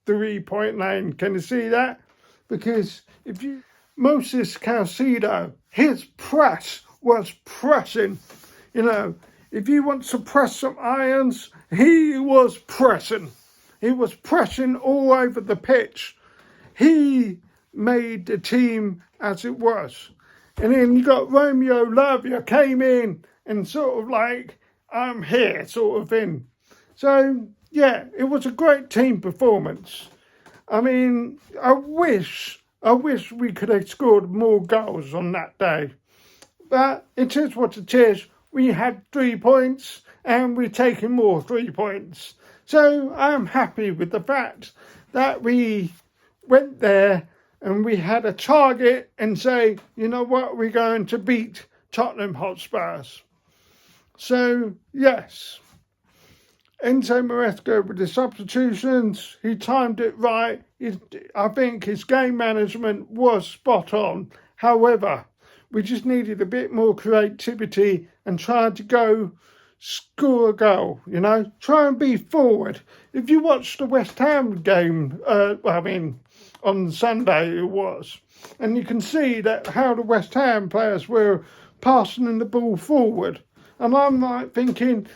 3-point line. Can you see that? Because Moses Caicedo, his press was pressing. If you want to press some irons, he was pressing. He was pressing all over the pitch. He made the team as it was. And then you got Romeo Lavia came in and sort of like, I'm here sort of thing. So, yeah, it was a great team performance. I mean, I wish we could have scored more goals on that day. But it is what it is. We had 3 points and we're taking more 3 points. So I'm happy with the fact that we went there and we had a target and say, you know what, we're going to beat Tottenham Hotspurs. So, yes, Enzo Maresca with the substitutions, he timed it right. I think his game management was spot on. However, we just needed a bit more creativity and tried to go score a goal, Try and be forward. If you watch the West Ham game, on Sunday it was, and you can see that how the West Ham players were passing the ball forward. And I'm like thinking,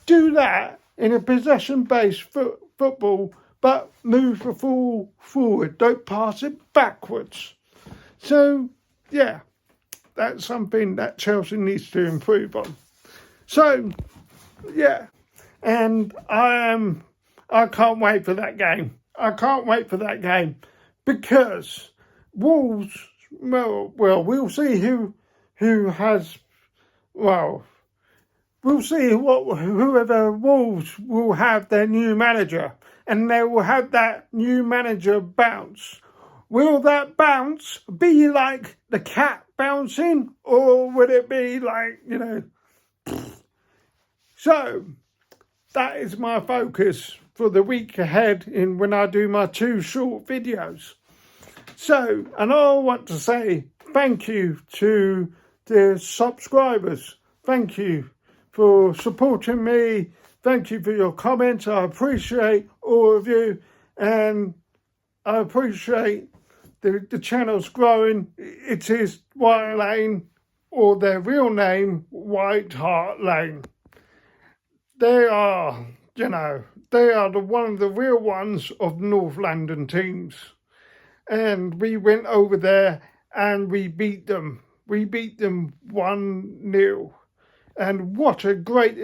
do that in a possession-based football, but move the ball forward. Don't pass it backwards. So, yeah. That's something that Chelsea needs to improve on. So, yeah, and I can't wait for that game. I can't wait for that game because Wolves. Well, we'll see whoever Wolves will have their new manager, and they will have that new manager bounce. Will that bounce be like the cat bouncing, or would it be like, So, that is my focus for the week ahead when I do my 2 short videos. So, and I want to say thank you to the subscribers. Thank you for supporting me. Thank you for your comments. I appreciate all of you, and I appreciate the channel's growing. It is White Lane, or their real name, White Hart Lane. They are, one of the real ones of North London teams. And we went over there and we beat them. We beat them 1-0. And what a great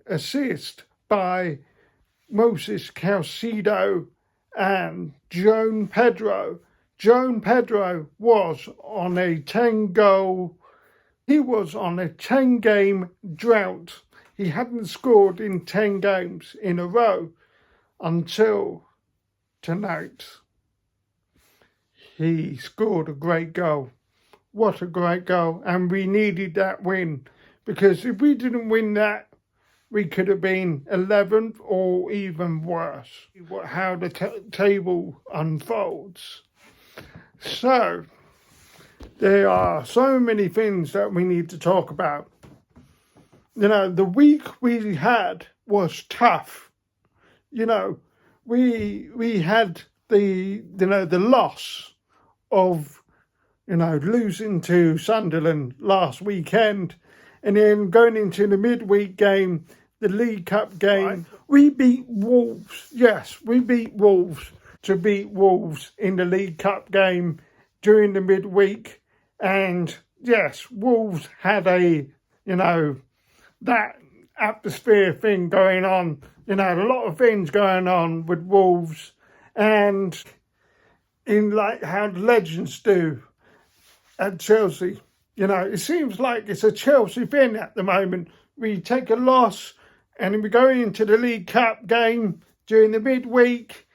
assist by Moses Caicedo and João Pedro. João Pedro was on a 10-goal. He was on a 10-game drought. He hadn't scored in 10 games in a row until tonight. He scored a great goal. What a great goal. And we needed that win, because if we didn't win that, we could have been 11th or even worse. How the table unfolds. So, there are so many things that we need to talk about. The week we had was tough. We had the loss of, losing to Sunderland last weekend, and then going into the midweek game, the League Cup game. Right. We beat Wolves. Yes, we beat Wolves. To beat Wolves in the League Cup game during the midweek. And yes, Wolves had that atmosphere thing going on. A lot of things going on with Wolves. And in like how the legends do at Chelsea. It seems like it's a Chelsea thing at the moment. We take a loss and then we go into the League Cup game during the midweek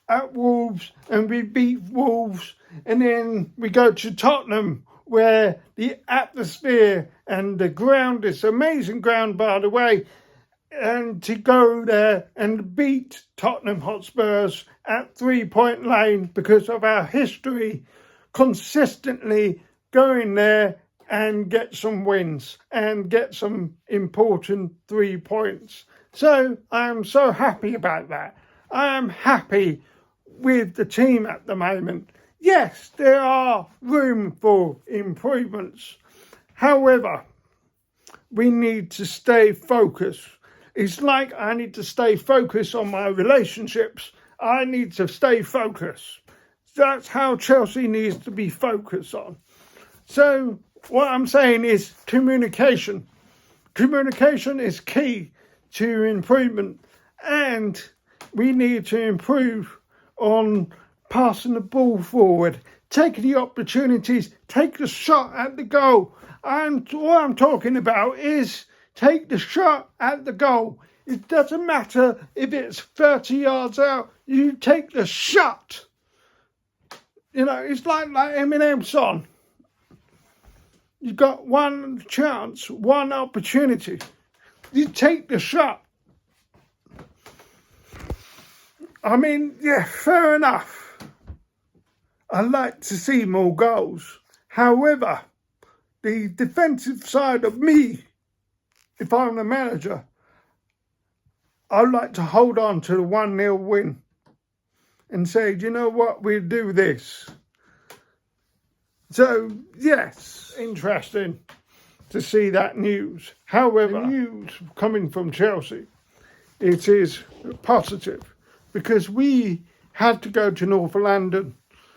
at Wolves and we beat Wolves, and then we go to Tottenham where the atmosphere and the ground, is amazing ground by the way, and to go there and beat Tottenham Hotspurs at 3-point lane because of our history consistently going there and get some wins and get some important 3 points. So I am so happy about that. I am happy with the team at the moment. Yes, there are room for improvements. However, we need to stay focused. It's like I need to stay focused on my relationships. I need to stay focused. That's how Chelsea needs to be focused on. So what I'm saying is communication. Communication is key to improvement, and we need to improve on passing the ball forward, taking the opportunities, take the shot at the goal. And what I'm talking about is take the shot at the goal. It doesn't matter if it's 30 yards out, you take the shot. You know, it's like Eminem's song. You've got one chance, one opportunity. You take the shot. I mean, yeah, fair enough. I'd like to see more goals. However, the defensive side of me, if I'm the manager, I'd like to hold on to the 1-0 win and say, do you know what, we'll do this. So, yes, interesting to see that news. However, the news coming from Chelsea, it is positive because we had to go to North London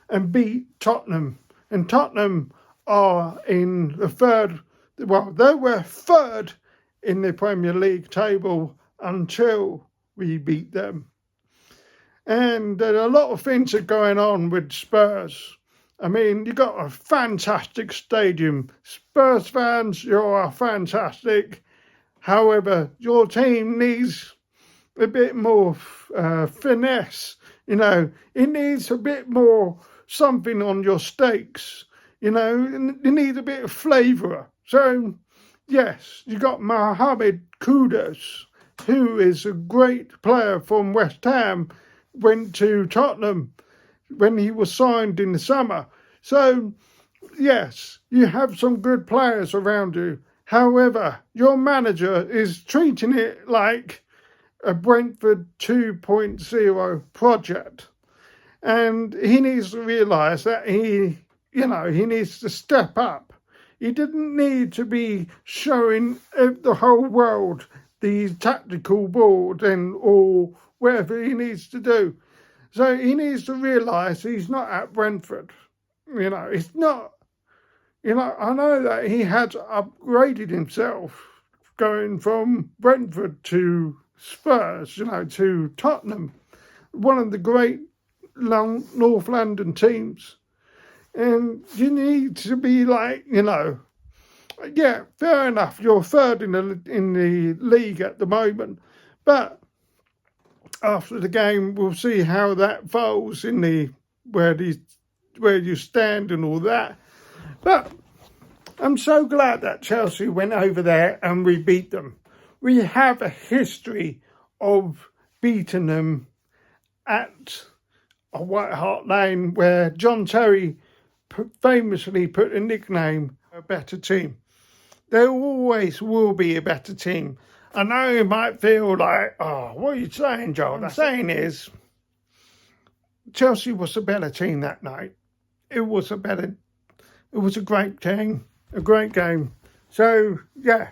and beat Tottenham. And Tottenham are in the third, well, they were third in the Premier League table until we beat them. And there are a lot of things that are going on with Spurs. I mean, you've got a fantastic stadium. Spurs fans, you are fantastic. However, your team needs a bit more finesse. You know, it needs a bit more something on your steaks. You know, you need a bit of flavour. So, yes, you got Mohamed Kudus, who is a great player from West Ham, went to Tottenham when he was signed in the summer. So, yes, you have some good players around you. However, your manager is treating it like a Brentford 2.0 project. And he needs to realise that he needs to step up. He didn't need to be showing the whole world the tactical board or whatever he needs to do. So he needs to realise he's not at Brentford. You know, it's not, you know, I know that he had upgraded himself going from Brentford to Spurs, you know, to Tottenham, one of the great North London teams. And you need to be like, you know, yeah, fair enough, you're third in the league at the moment, but after the game, we'll see how that falls in the where you stand and all that. But I'm so glad that Chelsea went over there and we beat them. We have a history of beating them at a White Hart Lane where John Terry famously put a nickname, a better team. There always will be a better team. I know you might feel like, oh, what are you saying, Joel? What I'm saying is, Chelsea was a better team that night. It was a great team, a great game. So, yeah,